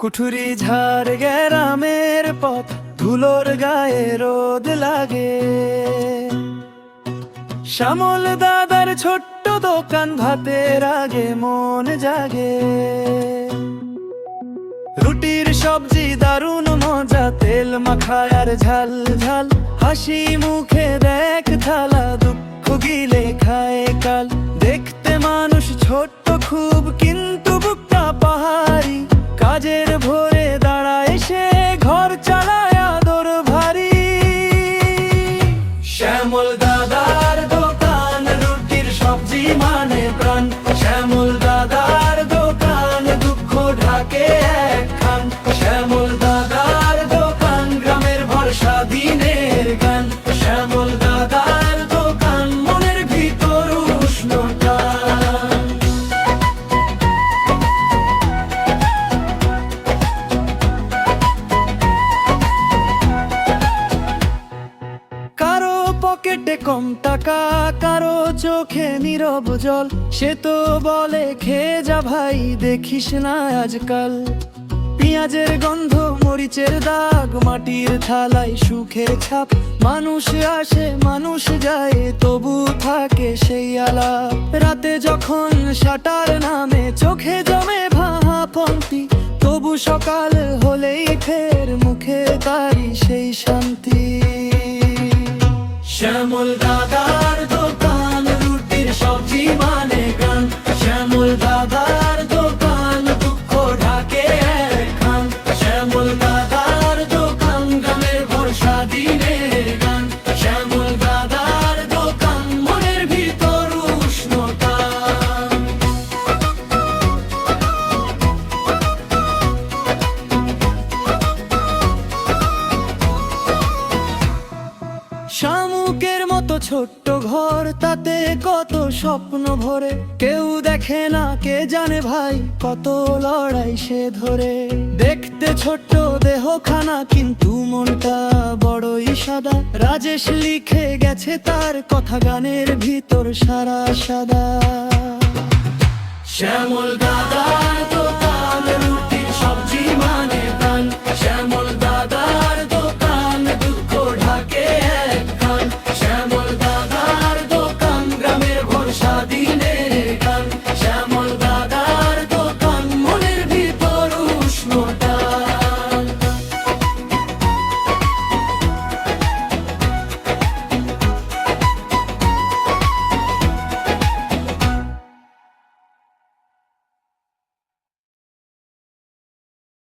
কুঠুরি ঝাড় গ্রামের পথ, ধুলোর গায়ে রোদ লাগে। শ্যামল দাদার ছোট্ট দোকান, ভাতের আগে মন জাগে। রুটির সবজি দারুণ মজা, তেল মাখায় আর ঝাল ঝাল। হাসি মুখে দেখ থালা, দুঃখ গিলে খায় কাল। দেখতে মানুষ ছোট্ট খুব, কিন্তু বুকটা পাহাড়ি। কাজের ভোরে দাঁড়ায় সে, ঘর চালায় আদর ভারী। শ্যামল দাদার দোকান, রুটির সবজি মানে প্রাণ। শ্যামল দাদার দোকান, দুঃখ ঢাকে একখান। শ্যামল দাদার দোকান, গ্রামের ভরসা দিনের গান। শ্যামল দাদার দোকান, মনের ভিতর উষ্ণতা। কারো পকেটে কম টাকা, কারো চোখে নীরব জল। সে তো বলে খেয়ে যা ভাই, দেখিস না আজকাল। পেঁয়াজের গন্ধ, মরিচের দাগ, মাটির থালায় সুখের ছাপ। মানুষ আসে মানুষ যায়, তবু থাকে সেই আলাপ। রাতে যখন শাটার নামে, চোখে জমে ভাঙা পংক্তি। তবু সকাল হলেই ফের মুখে তারি সেই শান্তি। শ্যামল দাদার দোকান, রুটির সবজি মানে গান। শ্যামল দাদার দোকান, দুঃখ ঢাকে একখান। শ্যামল দাদার দোকান, গ্রামের ভরসা দিনের গান। শ্যামল দাদার দোকান, মনের ভিতর উষ্ণতা। শামুকের মতো ছোট্ট ঘর, তাতে কত স্বপ্ন ভরে। কেউ দেখে না, কে জানে ভাই, কত লড়াই সে ধরে। দেখতে ছোট্ট দেহখানা, কিন্তু মনটা বড়ই সাদা। রাজেশ লিখে গেছে তার কথা, গানের ভিতর সারা সাদা। শ্যামল